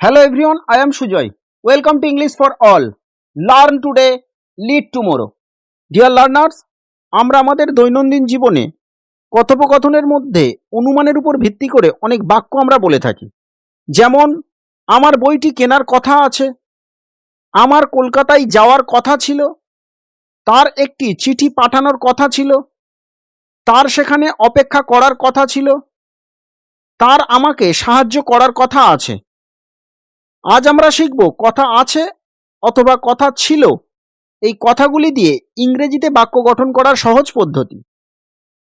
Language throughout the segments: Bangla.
Hello everyone, I am Sujoy. Welcome to English for all. Learn today, lead tomorrow. Dear learners, আমরা আমাদের দৈনন্দিন জীবনে কথোপকথনের মধ্যে অনুমানের উপর ভিত্তি করে অনেক বাক্য আমরা বলে থাকি। যেমন আমার বইটি কেনার কথা আছে, আমার কলকাতায় যাওয়ার কথা ছিল, তার একটি চিঠি পাঠানোর কথা ছিল, তার সেখানে অপেক্ষা করার কথা ছিল, তার আমাকে সাহায্য করার কথা আছে। আজ আমরা শিখব কথা আছে অথবা কথা ছিল এই কথাগুলি দিয়ে ইংরেজিতে বাক্য গঠন করার সহজ পদ্ধতি।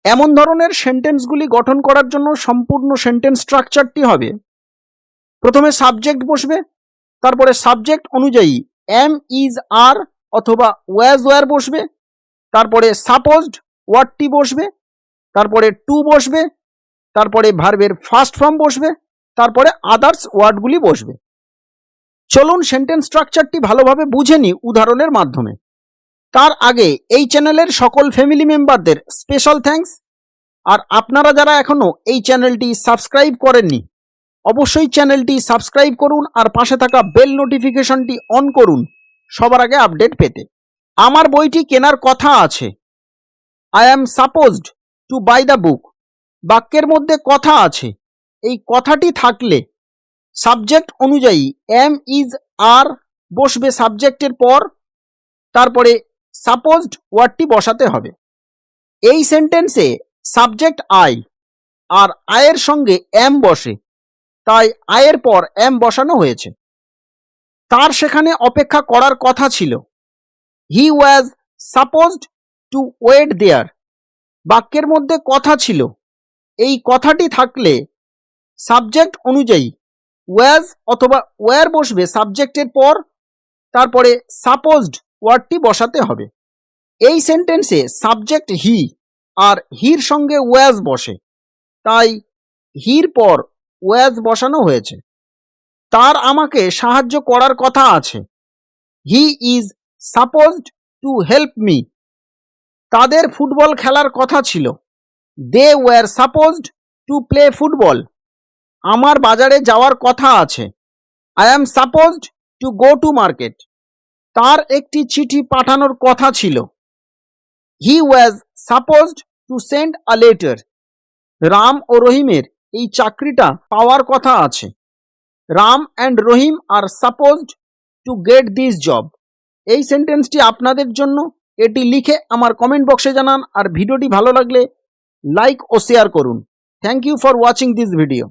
এমন ধরনের সেন্টেন্সগুলি গঠন করার জন্য সম্পূর্ণ সেন্টেন্স স্ট্রাকচারটি হবে: প্রথমে সাবজেক্ট বসবে, তারপরে সাবজেক্ট অনুযায়ী এম, ইজ, আর অথবা ওয়াজ, ওয়ার বসবে, তারপরে সাপোজড ওয়ার্ডটি বসবে, তারপরে টু বসবে, তারপরে ভার্বের ফার্স্ট ফর্ম বসবে, তারপরে আদার্স ওয়ার্ডগুলি বসবে। চলুন সেন্টেন্স স্ট্রাকচারটি ভালোভাবে বুঝে নিই উদাহরণের মাধ্যমে। তার আগে এই চ্যানেলের সকল ফ্যামিলি মেম্বারদের স্পেশাল থ্যাঙ্কস। আর আপনারা যারা এখনো এই চ্যানেলটি সাবস্ক্রাইব করেননি, অবশ্যই চ্যানেলটি সাবস্ক্রাইব করুন আর পাশে থাকা বেল নোটিফিকেশনটি অন করুন সবার আগে আপডেট পেতে। আমার বইটি কেনার কথা আছে, I am supposed to buy the book. বাক্যের মধ্যে কথা আছে, এই কথাটি থাকলে সাবজেক্ট অনুযায়ী এম, ইজ, আর বসবে সাবজেক্টের পর, তারপরে সাপোজড ওয়ার্ডটি বসাতে হবে। এই সেন্টেন্সে সাবজেক্ট আই আর আয়ের সঙ্গে এম বসে, তাই আয়ের পর এম বসানো হয়েছে। তার সেখানে অপেক্ষা করার কথা ছিল, he was supposed to wait there. বাক্যের মধ্যে কথা ছিল, এই কথাটি থাকলে সাবজেক্ট অনুযায়ী ওয়াজ অথবা ওয়ার বসবে সাবজেক্টের পর, তারপরে সাপোজড ওয়ার্ডটি বসাতে হবে। এই সেন্টেন্সে সাবজেক্ট হি আর হির সঙ্গে ওয়াজ বসে, তাই হির পর ওয়াজ বসানো হয়েছে। তার আমাকে সাহায্য করার কথা আছে, he is supposed to help me. তাদের ফুটবল খেলার কথা ছিল, they were supposed to play football. আমার বাজারে যাওয়ার কথা আছে, I am supposed to go to market. তার একটি চিঠি পাঠানোর কথা ছিল, he was supposed to send a letter. Ram ও রহিমের এই চাকরিটা পাওয়ার কথা আছে, Ram and Rahim are supposed to get this job. এই সেন্টেন্সটি আপনাদের জন্য, এটি লিখে আমার কমেন্ট বক্সে জানান আর ভিডিওটি ভালো লাগলে লাইক ও শেয়ার করুন। Thank you for watching this video.